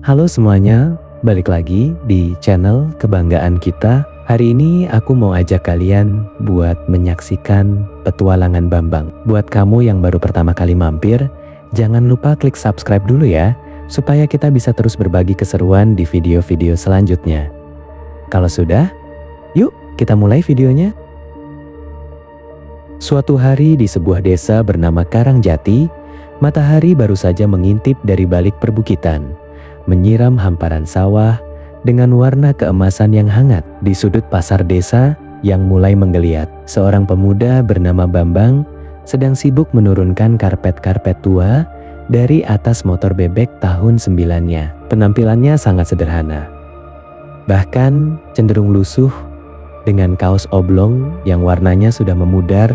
Halo semuanya, balik lagi di channel kebanggaan kita. Hari ini aku mau ajak kalian buat menyaksikan petualangan Bambang. Buat kamu yang baru pertama kali mampir, jangan lupa klik subscribe dulu ya, supaya kita bisa terus berbagi keseruan di video-video selanjutnya. Kalau sudah, yuk kita mulai videonya. Suatu hari di sebuah desa bernama Karangjati, matahari baru saja mengintip dari balik perbukitan, menyiram hamparan sawah dengan warna keemasan yang hangat. Di sudut pasar desa yang mulai menggeliat, seorang pemuda bernama Bambang sedang sibuk menurunkan karpet-karpet tua dari atas motor bebek tahun 9-nya. Penampilannya sangat sederhana, bahkan cenderung lusuh, dengan kaos oblong yang warnanya sudah memudar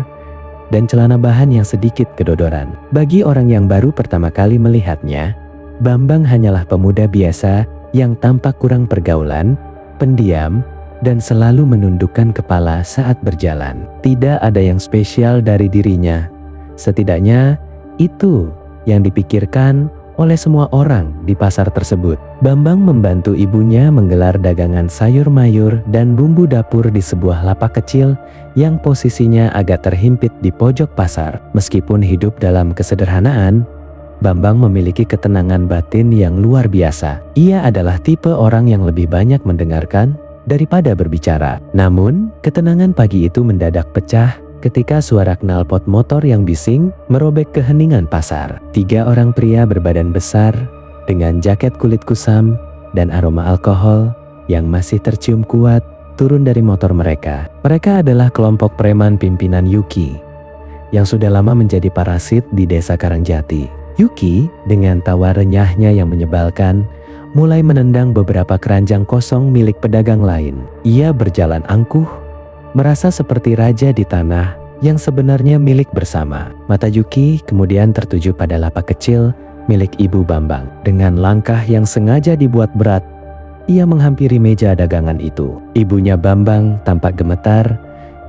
dan celana bahan yang sedikit kedodoran. Bagi orang yang baru pertama kali melihatnya, Bambang hanyalah pemuda biasa yang tampak kurang pergaulan, pendiam, dan selalu menundukkan kepala saat berjalan. Tidak ada yang spesial dari dirinya. Setidaknya itu yang dipikirkan oleh semua orang di pasar tersebut. Bambang membantu ibunya menggelar dagangan sayur mayur dan bumbu dapur di sebuah lapak kecil yang posisinya agak terhimpit di pojok pasar. Meskipun hidup dalam kesederhanaan, Bambang memiliki ketenangan batin yang luar biasa. Ia adalah tipe orang yang lebih banyak mendengarkan daripada berbicara. Namun, ketenangan pagi itu mendadak pecah ketika suara knalpot motor yang bising merobek keheningan pasar. 3 orang pria berbadan besar dengan jaket kulit kusam dan aroma alkohol yang masih tercium kuat turun dari motor mereka. Mereka adalah kelompok preman pimpinan Yuki yang sudah lama menjadi parasit di desa Karangjati. Yuki dengan tawa renyahnya yang menyebalkan mulai menendang beberapa keranjang kosong milik pedagang lain. Ia berjalan angkuh, merasa seperti raja di tanah yang sebenarnya milik bersama. Mata Yuki kemudian tertuju pada lapak kecil milik ibu Bambang. Dengan langkah yang sengaja dibuat berat, ia menghampiri meja dagangan itu. Ibunya Bambang tampak gemetar.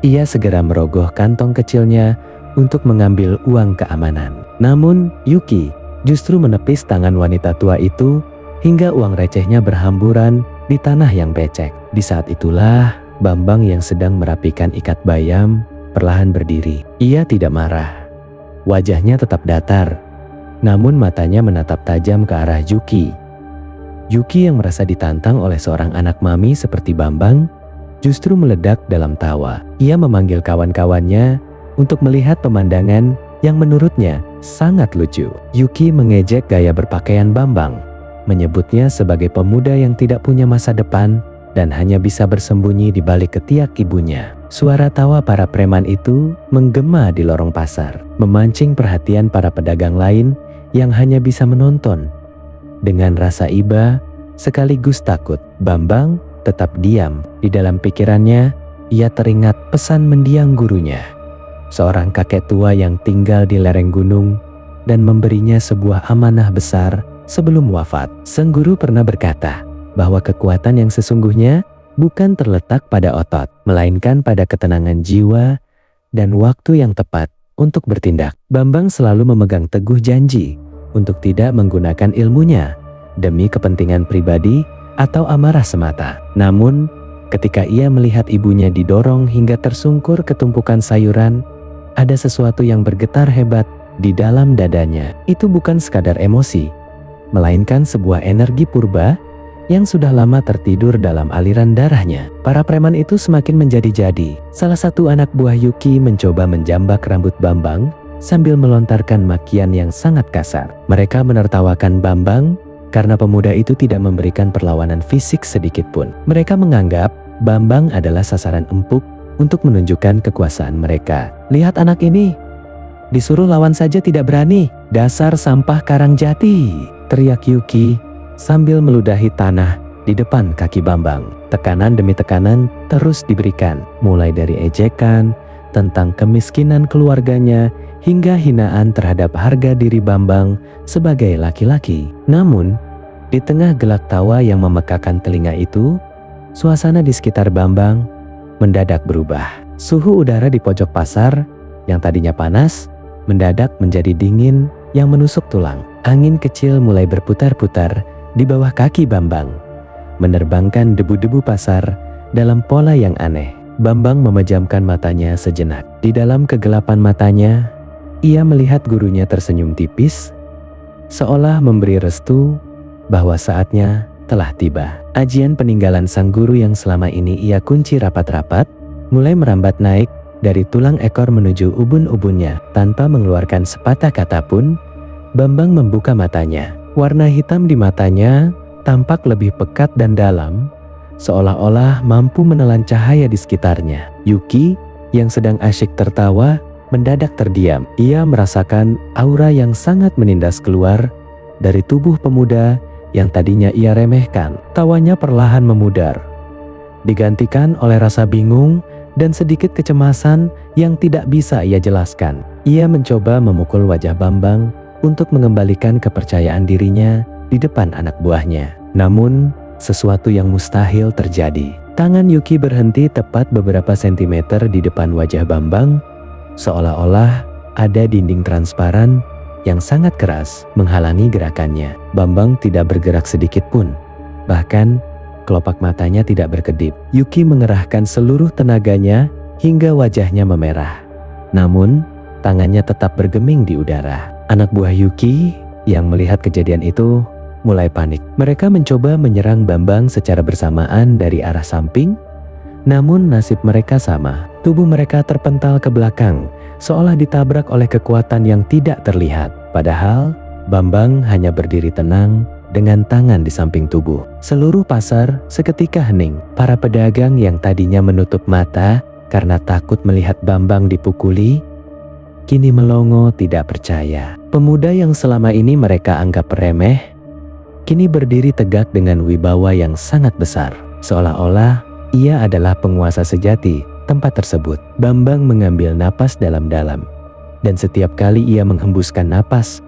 Ia segera merogoh kantong kecilnya untuk mengambil uang keamanan. Namun Yuki justru menepis tangan wanita tua itu hingga uang recehnya berhamburan di tanah yang becek. Di saat itulah Bambang yang sedang merapikan ikat bayam perlahan berdiri. Ia tidak marah. Wajahnya tetap datar, namun matanya menatap tajam ke arah Yuki. Yuki yang merasa ditantang oleh seorang anak mami seperti Bambang justru meledak dalam tawa. Ia memanggil kawan-kawannya untuk melihat pemandangan yang menurutnya sangat lucu. Yuki mengejek gaya berpakaian Bambang, menyebutnya sebagai pemuda yang tidak punya masa depan dan hanya bisa bersembunyi di balik ketiak ibunya. Suara tawa para preman itu menggema di lorong pasar, memancing perhatian para pedagang lain yang hanya bisa menonton. Dengan rasa iba sekaligus takut, Bambang tetap diam. Di dalam pikirannya, ia teringat pesan mendiang gurunya, seorang kakek tua yang tinggal di lereng gunung dan memberinya sebuah amanah besar sebelum wafat. Sang guru pernah berkata bahwa kekuatan yang sesungguhnya bukan terletak pada otot, melainkan pada ketenangan jiwa dan waktu yang tepat untuk bertindak. Bambang selalu memegang teguh janji untuk tidak menggunakan ilmunya demi kepentingan pribadi atau amarah semata. Namun, ketika ia melihat ibunya didorong hingga tersungkur ke tumpukan sayuran, ada sesuatu yang bergetar hebat di dalam dadanya. Itu bukan sekadar emosi, melainkan sebuah energi purba yang sudah lama tertidur dalam aliran darahnya. Para preman itu semakin menjadi-jadi. Salah satu anak buah Yuki mencoba menjambak rambut Bambang sambil melontarkan makian yang sangat kasar. Mereka menertawakan Bambang karena pemuda itu tidak memberikan perlawanan fisik sedikit pun. Mereka menganggap Bambang adalah sasaran empuk untuk menunjukkan kekuasaan mereka. Lihat anak ini, disuruh lawan saja tidak berani. Dasar sampah Karangjati, teriak Yuki sambil meludahi tanah di depan kaki Bambang. Tekanan demi tekanan terus diberikan, mulai dari ejekan tentang kemiskinan keluarganya hingga hinaan terhadap harga diri Bambang sebagai laki-laki. Namun, di tengah gelak tawa yang memekakan telinga itu, suasana di sekitar Bambang mendadak berubah. Suhu udara di pojok pasar yang tadinya panas mendadak menjadi dingin yang menusuk tulang. Angin kecil mulai berputar-putar di bawah kaki Bambang, menerbangkan debu-debu pasar dalam pola yang aneh. Bambang memejamkan matanya sejenak. Di dalam kegelapan matanya, ia melihat gurunya tersenyum tipis, seolah memberi restu bahwa saatnya telah tiba. Ajian peninggalan sang guru yang selama ini ia kunci rapat-rapat, mulai merambat naik dari tulang ekor menuju ubun-ubunnya. Tanpa mengeluarkan sepatah kata pun, Bambang membuka matanya. Warna hitam di matanya tampak lebih pekat dan dalam, seolah-olah mampu menelan cahaya di sekitarnya. Yuki, yang sedang asyik tertawa, mendadak terdiam. Ia merasakan aura yang sangat menindas keluar dari tubuh pemuda yang tadinya ia remehkan. Tawanya perlahan memudar, digantikan oleh rasa bingung dan sedikit kecemasan yang tidak bisa ia jelaskan. Ia mencoba memukul wajah Bambang untuk mengembalikan kepercayaan dirinya di depan anak buahnya. Namun, sesuatu yang mustahil terjadi. Tangan Yuki berhenti tepat beberapa sentimeter di depan wajah Bambang, seolah-olah ada dinding transparan yang sangat keras menghalangi gerakannya. Bambang tidak bergerak sedikit pun, bahkan kelopak matanya tidak berkedip. Yuki mengerahkan seluruh tenaganya hingga wajahnya memerah. Namun, tangannya tetap bergeming di udara. Anak buah Yuki yang melihat kejadian itu mulai panik. Mereka mencoba menyerang Bambang secara bersamaan dari arah samping, namun nasib mereka sama. Tubuh mereka terpental ke belakang, seolah ditabrak oleh kekuatan yang tidak terlihat. Padahal, Bambang hanya berdiri tenang dengan tangan di samping tubuh. Seluruh pasar seketika hening. Para pedagang yang tadinya menutup mata karena takut melihat Bambang dipukuli, kini melongo tidak percaya. Pemuda yang selama ini mereka anggap remeh, kini berdiri tegak dengan wibawa yang sangat besar, seolah-olah ia adalah penguasa sejati tempat tersebut. Bambang mengambil napas dalam-dalam, dan setiap kali ia menghembuskan napas,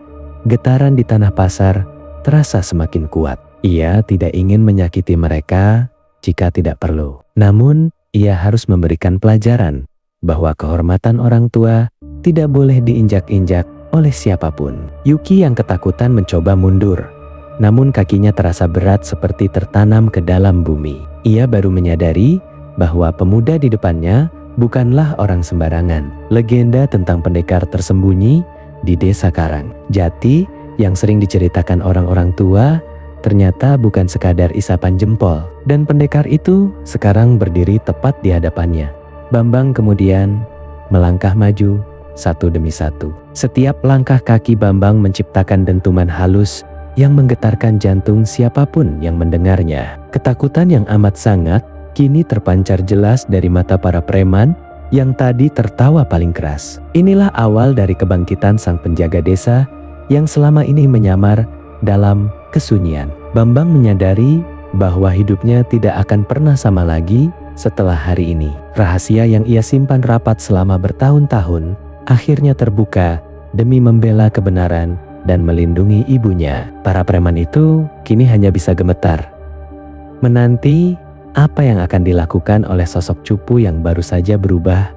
getaran di tanah pasar terasa semakin kuat. Ia tidak ingin menyakiti mereka jika tidak perlu. Namun, ia harus memberikan pelajaran bahwa kehormatan orang tua tidak boleh diinjak-injak oleh siapapun. Yuki yang ketakutan mencoba mundur, namun kakinya terasa berat seperti tertanam ke dalam bumi. Ia baru menyadari bahwa pemuda di depannya bukanlah orang sembarangan. Legenda tentang pendekar tersembunyi di desa Karang Jati yang sering diceritakan orang-orang tua ternyata bukan sekadar isapan jempol. Dan pendekar itu sekarang berdiri tepat di hadapannya. Bambang kemudian melangkah maju satu demi satu. Setiap langkah kaki Bambang menciptakan dentuman halus yang menggetarkan jantung siapapun yang mendengarnya. Ketakutan yang amat sangat kini terpancar jelas dari mata para preman yang tadi tertawa paling keras. Inilah awal dari kebangkitan sang penjaga desa yang selama ini menyamar dalam kesunyian. Bambang menyadari bahwa hidupnya tidak akan pernah sama lagi setelah hari ini. Rahasia yang ia simpan rapat selama bertahun-tahun akhirnya terbuka demi membela kebenaran dan melindungi ibunya. Para preman itu kini hanya bisa gemetar, menanti apa yang akan dilakukan oleh sosok cupu yang baru saja berubah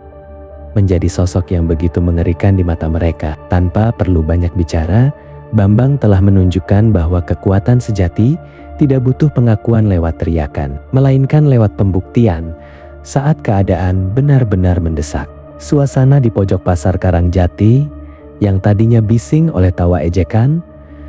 menjadi sosok yang begitu mengerikan di mata mereka. Tanpa perlu banyak bicara, Bambang telah menunjukkan bahwa kekuatan sejati tidak butuh pengakuan lewat teriakan, melainkan lewat pembuktian saat keadaan benar-benar mendesak. Suasana di pojok pasar Karang Jati yang tadinya bising oleh tawa ejekan,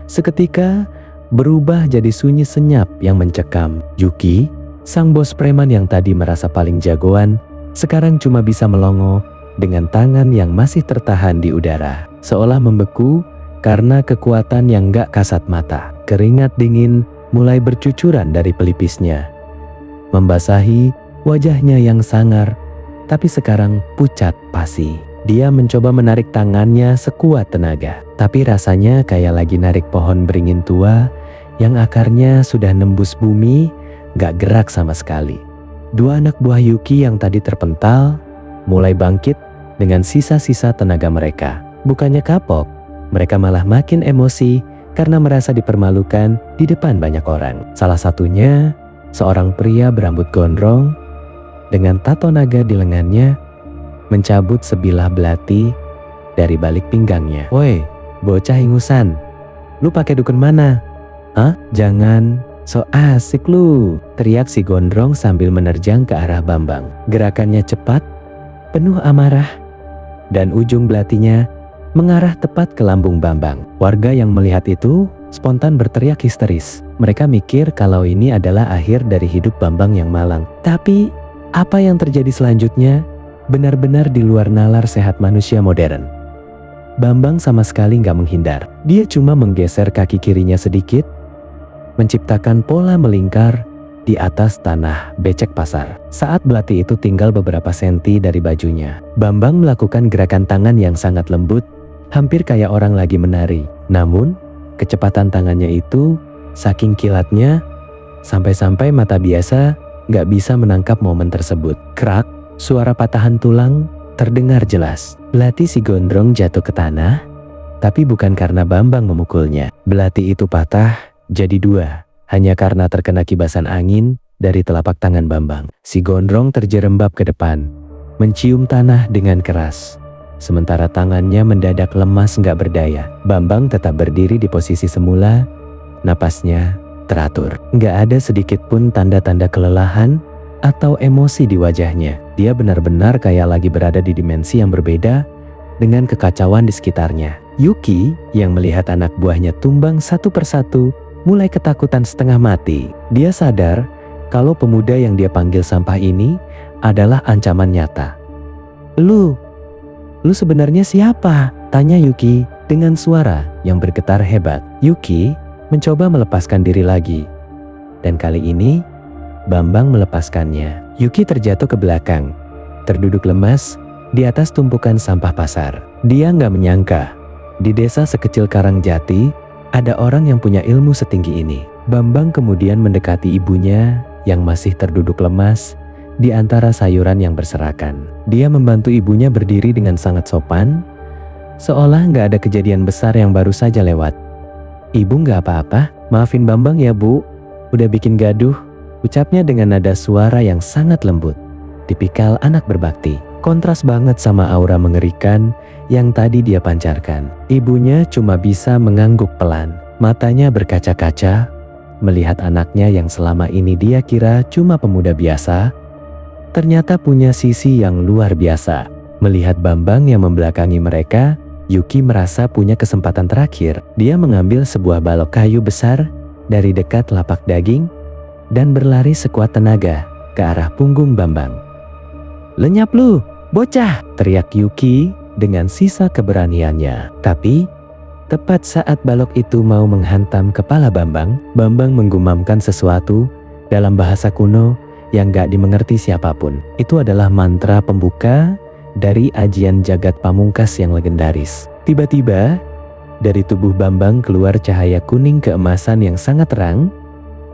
seketika berubah jadi sunyi senyap yang mencekam. Yuki, sang bos preman yang tadi merasa paling jagoan, sekarang cuma bisa melongo dengan tangan yang masih tertahan di udara, seolah membeku karena kekuatan yang gak kasat mata. Keringat dingin mulai bercucuran dari pelipisnya, membasahi wajahnya yang sangar, tapi sekarang pucat pasi. Dia mencoba menarik tangannya sekuat tenaga, tapi rasanya kayak lagi narik pohon beringin tua yang akarnya sudah nembus bumi, gak gerak sama sekali. Dua anak buah Yuki yang tadi terpental mulai bangkit dengan sisa-sisa tenaga mereka. Bukannya kapok, mereka malah makin emosi karena merasa dipermalukan di depan banyak orang. Salah satunya, seorang pria berambut gondrong dengan tato naga di lengannya, mencabut sebilah belati dari balik pinggangnya. "Woi, bocah ingusan, lu pakai dukun mana? "Hah? Jangan, so asik lu," teriak si gondrong sambil menerjang ke arah Bambang. Gerakannya cepat, penuh amarah, dan ujung belatinya mengarah tepat ke lambung Bambang. Warga yang melihat itu spontan berteriak histeris. Mereka mikir kalau ini adalah akhir dari hidup Bambang yang malang. Tapi apa yang terjadi selanjutnya benar-benar di luar nalar sehat manusia modern. Bambang sama sekali nggak menghindar. Dia cuma menggeser kaki kirinya sedikit, menciptakan pola melingkar di atas tanah becek pasar. Saat belati itu tinggal beberapa senti dari bajunya, Bambang melakukan gerakan tangan yang sangat lembut, hampir kayak orang lagi menari. Namun, kecepatan tangannya itu saking kilatnya, sampai-sampai mata biasa nggak bisa menangkap momen tersebut. Krak, suara patahan tulang terdengar jelas. Belati si gondrong jatuh ke tanah, tapi bukan karena Bambang memukulnya. Belati itu patah jadi dua, hanya karena terkena kibasan angin dari telapak tangan Bambang. Si gondrong terjerembab ke depan, mencium tanah dengan keras. Sementara tangannya mendadak lemas nggak berdaya. Bambang tetap berdiri di posisi semula, napasnya teratur. Nggak ada sedikit pun tanda-tanda kelelahan atau emosi di wajahnya. Dia benar-benar kayak lagi berada di dimensi yang berbeda dengan kekacauan di sekitarnya. Yuki yang melihat anak buahnya tumbang satu persatu mulai ketakutan setengah mati. Dia sadar kalau pemuda yang dia panggil sampah ini adalah ancaman nyata. Lu sebenarnya siapa?" tanya Yuki dengan suara yang bergetar hebat. Yuki mencoba melepaskan diri lagi. Dan kali ini Bambang melepaskannya. Yuki terjatuh ke belakang, terduduk lemas di atas tumpukan sampah pasar. Dia nggak menyangka, di desa sekecil Karangjati ada orang yang punya ilmu setinggi ini. Bambang kemudian mendekati ibunya yang masih terduduk lemas di antara sayuran yang berserakan. Dia membantu ibunya berdiri dengan sangat sopan, seolah nggak ada kejadian besar yang baru saja lewat. "Ibu nggak apa-apa? Maafin Bambang ya Bu, udah bikin gaduh," ucapnya dengan nada suara yang sangat lembut. Tipikal anak berbakti. Kontras banget sama aura mengerikan yang tadi dia pancarkan. Ibunya cuma bisa mengangguk pelan. Matanya berkaca-kaca, melihat anaknya yang selama ini dia kira cuma pemuda biasa, ternyata punya sisi yang luar biasa. Melihat Bambang yang membelakangi mereka, Yuki merasa punya kesempatan terakhir. Dia mengambil sebuah balok kayu besar dari dekat lapak daging dan berlari sekuat tenaga ke arah punggung Bambang. "Lenyap lu, bocah!" teriak Yuki dengan sisa keberaniannya. Tapi, tepat saat balok itu mau menghantam kepala Bambang, Bambang menggumamkan sesuatu dalam bahasa kuno yang gak dimengerti siapapun. Itu adalah mantra pembuka dari ajian jagat pamungkas yang legendaris. Tiba-tiba, dari tubuh Bambang keluar cahaya kuning keemasan yang sangat terang,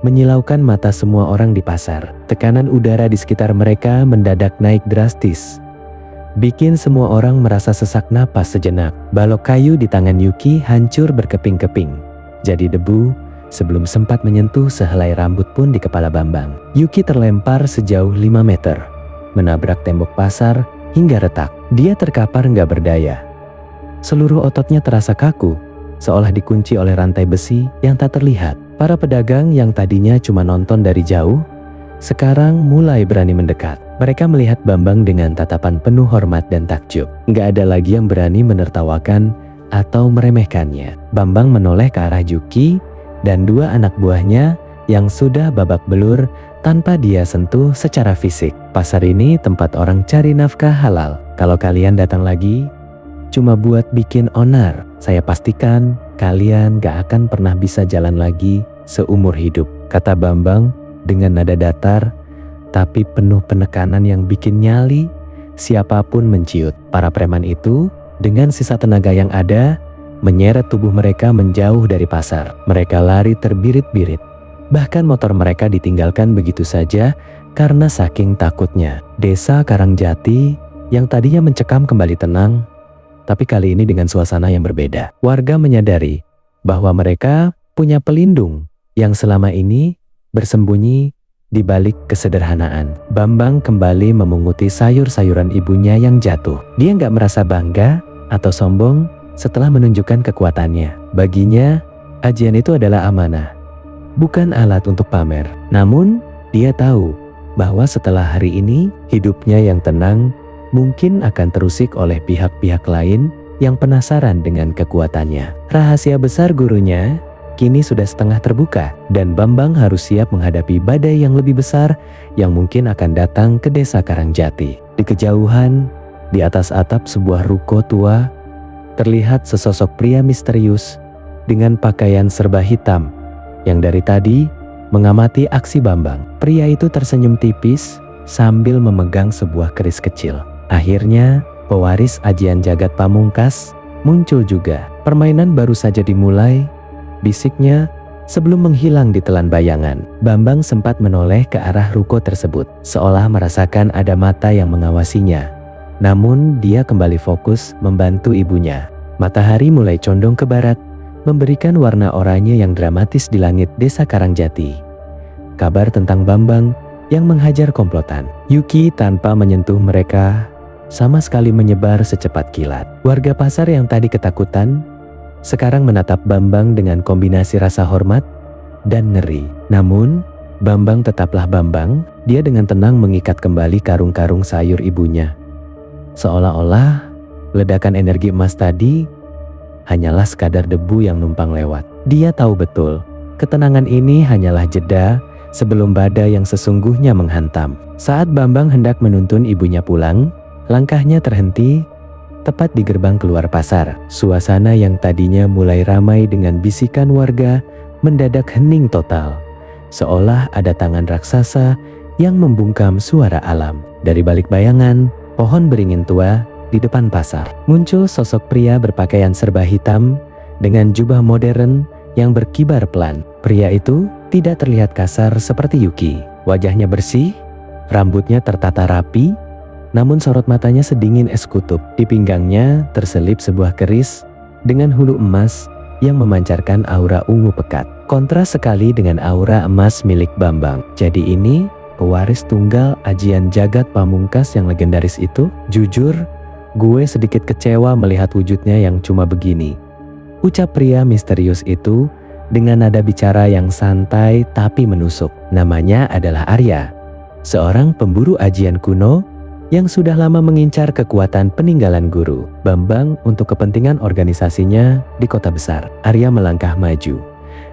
menyilaukan mata semua orang di pasar. Tekanan udara di sekitar mereka mendadak naik drastis, bikin semua orang merasa sesak napas sejenak. Balok kayu di tangan Yuki hancur berkeping-keping, jadi debu sebelum sempat menyentuh sehelai rambut pun di kepala Bambang. Yuki terlempar sejauh 5 meter, menabrak tembok pasar hingga retak. Dia terkapar nggak berdaya. Seluruh ototnya terasa kaku, seolah dikunci oleh rantai besi yang tak terlihat. Para pedagang yang tadinya cuma nonton dari jauh, sekarang mulai berani mendekat. Mereka melihat Bambang dengan tatapan penuh hormat dan takjub. Nggak ada lagi yang berani menertawakan atau meremehkannya. Bambang menoleh ke arah Yuki dan dua anak buahnya yang sudah babak belur tanpa dia sentuh secara fisik. "Pasar ini tempat orang cari nafkah halal. Kalau kalian datang lagi, cuma buat bikin onar, saya pastikan kalian gak akan pernah bisa jalan lagi seumur hidup," kata Bambang dengan nada datar tapi penuh penekanan yang bikin nyali siapapun menciut. Para preman itu dengan sisa tenaga yang ada menyeret tubuh mereka menjauh dari pasar. Mereka lari terbirit-birit. Bahkan motor mereka ditinggalkan begitu saja karena saking takutnya. Desa Karangjati yang tadinya mencekam kembali tenang, tapi kali ini dengan suasana yang berbeda. Warga menyadari bahwa mereka punya pelindung yang selama ini bersembunyi di balik kesederhanaan. Bambang kembali memunguti sayur-sayuran ibunya yang jatuh. Dia nggak merasa bangga atau sombong setelah menunjukkan kekuatannya. Baginya, ajian itu adalah amanah, bukan alat untuk pamer. Namun, dia tahu bahwa setelah hari ini, hidupnya yang tenang mungkin akan terusik oleh pihak-pihak lain yang penasaran dengan kekuatannya. Rahasia besar gurunya kini sudah setengah terbuka, dan Bambang harus siap menghadapi badai yang lebih besar yang mungkin akan datang ke desa Karangjati. Di kejauhan, di atas atap sebuah ruko tua, terlihat sesosok pria misterius dengan pakaian serba hitam yang dari tadi mengamati aksi Bambang. Pria itu tersenyum tipis sambil memegang sebuah keris kecil. Akhirnya, pewaris ajian jagat pamungkas muncul juga. Permainan baru saja dimulai, bisiknya sebelum menghilang di telan bayangan. Bambang sempat menoleh ke arah ruko tersebut, seolah merasakan ada mata yang mengawasinya. Namun dia kembali fokus membantu ibunya. Matahari mulai condong ke barat, memberikan warna oranye yang dramatis di langit desa Karangjati. Kabar tentang Bambang yang menghajar komplotan Yuki tanpa menyentuh mereka sama sekali menyebar secepat kilat. Warga pasar yang tadi ketakutan sekarang menatap Bambang dengan kombinasi rasa hormat dan ngeri. Namun, Bambang tetaplah Bambang. Dia dengan tenang mengikat kembali karung-karung sayur ibunya. Seolah-olah ledakan energi emas tadi hanyalah sekadar debu yang numpang lewat. Dia tahu betul, ketenangan ini hanyalah jeda sebelum badai yang sesungguhnya menghantam. Saat Bambang hendak menuntun ibunya pulang, langkahnya terhenti tepat di gerbang keluar pasar. Suasana yang tadinya mulai ramai dengan bisikan warga mendadak hening total, seolah ada tangan raksasa yang membungkam suara alam. Dari balik bayangan pohon beringin tua di depan pasar, muncul sosok pria berpakaian serba hitam dengan jubah modern yang berkibar pelan. Pria itu tidak terlihat kasar seperti Yuki. Wajahnya bersih, rambutnya tertata rapi, namun sorot matanya sedingin es kutub. Di pinggangnya terselip sebuah keris dengan hulu emas yang memancarkan aura ungu pekat. Kontras sekali dengan aura emas milik Bambang. Jadi ini pewaris tunggal ajian jagat pamungkas yang legendaris itu? Jujur, gue sedikit kecewa melihat wujudnya yang cuma begini, ucap pria misterius itu dengan nada bicara yang santai tapi menusuk. Namanya adalah Arya, seorang pemburu ajian kuno yang sudah lama mengincar kekuatan peninggalan guru Bambang untuk kepentingan organisasinya di kota besar. Arya melangkah maju,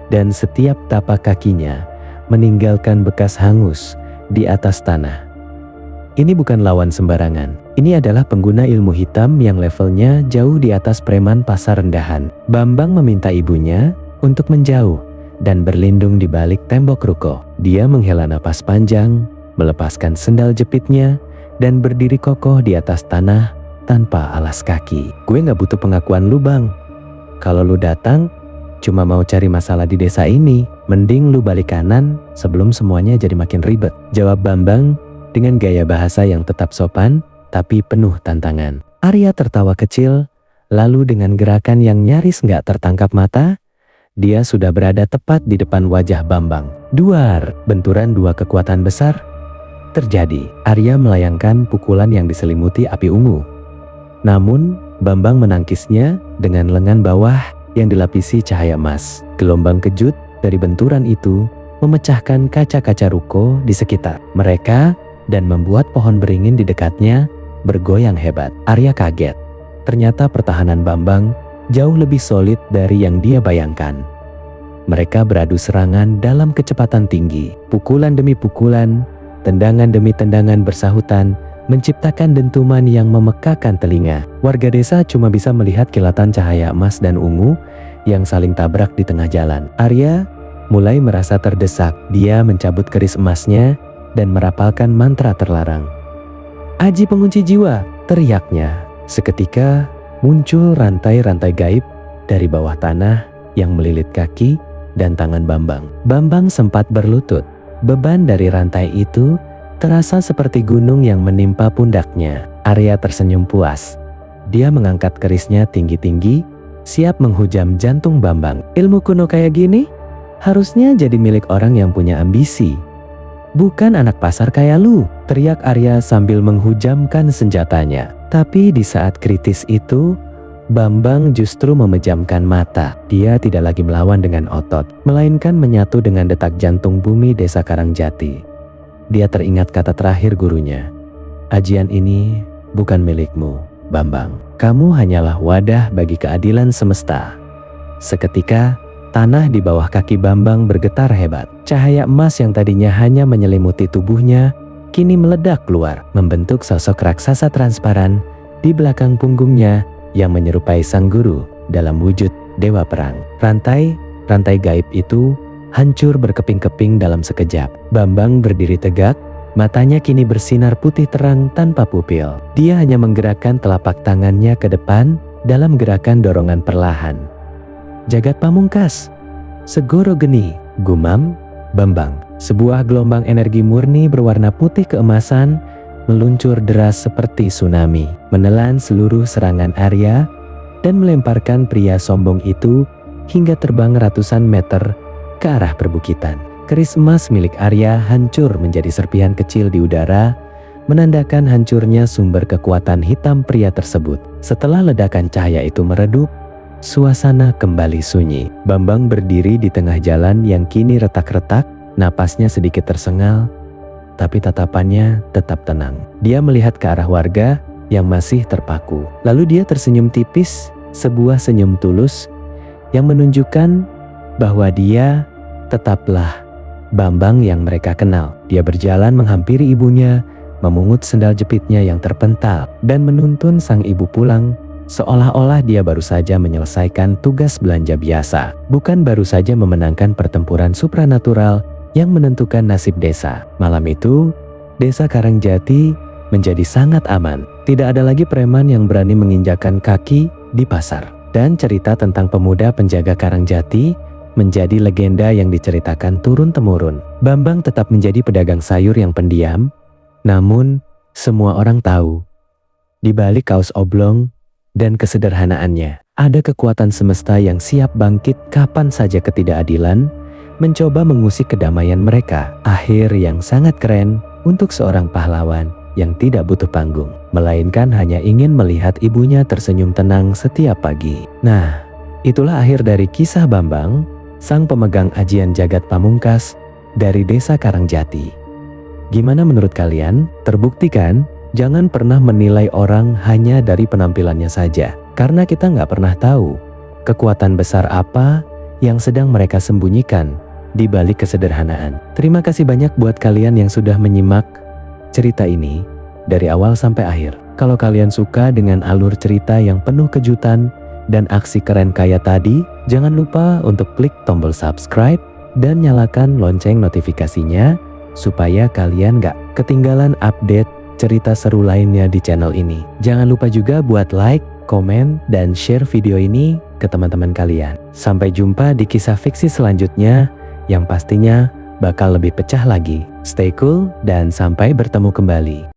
dan setiap tapak kakinya meninggalkan bekas hangus di atas tanah. Ini bukan lawan sembarangan. Ini adalah pengguna ilmu hitam yang levelnya jauh di atas preman pasar rendahan. Bambang meminta ibunya untuk menjauh dan berlindung di balik tembok ruko. Dia menghela napas panjang, melepaskan sendal jepitnya, dan berdiri kokoh di atas tanah tanpa alas kaki. Gue gak butuh pengakuan lu, Bang. Kalau lu datang cuma mau cari masalah di desa ini, mending lu balik kanan sebelum semuanya jadi makin ribet, jawab Bambang dengan gaya bahasa yang tetap sopan tapi penuh tantangan. Arya tertawa kecil, lalu dengan gerakan yang nyaris gak tertangkap mata, dia sudah berada tepat di depan wajah Bambang. Duar, benturan dua kekuatan besar terjadi. Arya melayangkan pukulan yang diselimuti api ungu. Namun, Bambang menangkisnya dengan lengan bawah yang dilapisi cahaya emas. Gelombang kejut dari benturan itu memecahkan kaca-kaca ruko di sekitar mereka dan membuat pohon beringin di dekatnya bergoyang hebat. Arya kaget. Ternyata pertahanan Bambang jauh lebih solid dari yang dia bayangkan. Mereka beradu serangan dalam kecepatan tinggi. Pukulan demi pukulan, tendangan demi tendangan bersahutan, menciptakan dentuman yang memekakan telinga. Warga desa cuma bisa melihat kilatan cahaya emas dan ungu yang saling tabrak di tengah jalan. Arya mulai merasa terdesak. Dia mencabut keris emasnya dan merapalkan mantra terlarang. Aji pengunci jiwa, teriaknya. Seketika muncul rantai-rantai gaib dari bawah tanah yang melilit kaki dan tangan Bambang. Bambang sempat berlutut. Beban dari rantai itu terasa seperti gunung yang menimpa pundaknya. Arya tersenyum puas. Dia mengangkat kerisnya tinggi-tinggi, siap menghujam jantung Bambang. Ilmu kuno kayak gini harusnya jadi milik orang yang punya ambisi, bukan anak pasar kayak lu, teriak Arya sambil menghujamkan senjatanya. Tapi di saat kritis itu, Bambang justru memejamkan mata. Dia tidak lagi melawan dengan otot, melainkan menyatu dengan detak jantung bumi desa Karangjati. Dia teringat kata terakhir gurunya, "Ajian ini bukan milikmu, Bambang. Kamu hanyalah wadah bagi keadilan semesta." Seketika, tanah di bawah kaki Bambang bergetar hebat. Cahaya emas yang tadinya hanya menyelimuti tubuhnya, kini meledak keluar, membentuk sosok raksasa transparan di belakang punggungnya yang menyerupai sang guru dalam wujud dewa perang. Rantai gaib itu hancur berkeping-keping dalam sekejap. Bambang berdiri tegak, matanya kini bersinar putih terang tanpa pupil. Dia hanya menggerakkan telapak tangannya ke depan dalam gerakan dorongan perlahan. "Jagat Pamungkas, Segoro Geni," gumam Bambang. Sebuah gelombang energi murni berwarna putih keemasan meluncur deras seperti tsunami, menelan seluruh serangan Arya dan melemparkan pria sombong itu hingga terbang ratusan meter ke arah perbukitan. Keris emas milik Arya hancur menjadi serpihan kecil di udara, menandakan hancurnya sumber kekuatan hitam pria tersebut. Setelah ledakan cahaya itu meredup, suasana kembali sunyi. Bambang berdiri di tengah jalan yang kini retak-retak, napasnya sedikit tersengal, tapi tatapannya tetap tenang. Dia melihat ke arah warga yang masih terpaku. Lalu dia tersenyum tipis, sebuah senyum tulus yang menunjukkan bahwa dia tetaplah Bambang yang mereka kenal. Dia berjalan menghampiri ibunya, memungut sendal jepitnya yang terpental, dan menuntun sang ibu pulang, seolah-olah dia baru saja menyelesaikan tugas belanja biasa, bukan baru saja memenangkan pertempuran supranatural yang menentukan nasib desa. Malam itu, desa Karangjati menjadi sangat aman. Tidak ada lagi preman yang berani menginjakkan kaki di pasar. Dan cerita tentang pemuda penjaga Karangjati menjadi legenda yang diceritakan turun-temurun. Bambang tetap menjadi pedagang sayur yang pendiam, namun semua orang tahu, di balik kaos oblong dan kesederhanaannya, ada kekuatan semesta yang siap bangkit kapan saja ketidakadilan mencoba mengusik kedamaian mereka. Akhir yang sangat keren untuk seorang pahlawan yang tidak butuh panggung, melainkan hanya ingin melihat ibunya tersenyum tenang setiap pagi. Nah, itulah akhir dari kisah Bambang, sang pemegang ajian jagat pamungkas dari desa Karangjati. Gimana menurut kalian? Terbukti kan? Jangan pernah menilai orang hanya dari penampilannya saja, karena kita nggak pernah tahu kekuatan besar apa yang sedang mereka sembunyikan di balik kesederhanaan. Terima kasih banyak buat kalian yang sudah menyimak cerita ini dari awal sampai akhir. Kalau kalian suka dengan alur cerita yang penuh kejutan dan aksi keren kayak tadi, jangan lupa untuk klik tombol subscribe dan nyalakan lonceng notifikasinya supaya kalian gak ketinggalan update cerita seru lainnya di channel ini. Jangan lupa juga buat like, komen, dan share video ini ke teman-teman kalian. Sampai jumpa di kisah fiksi selanjutnya yang pastinya bakal lebih pecah lagi. Stay cool dan sampai bertemu kembali.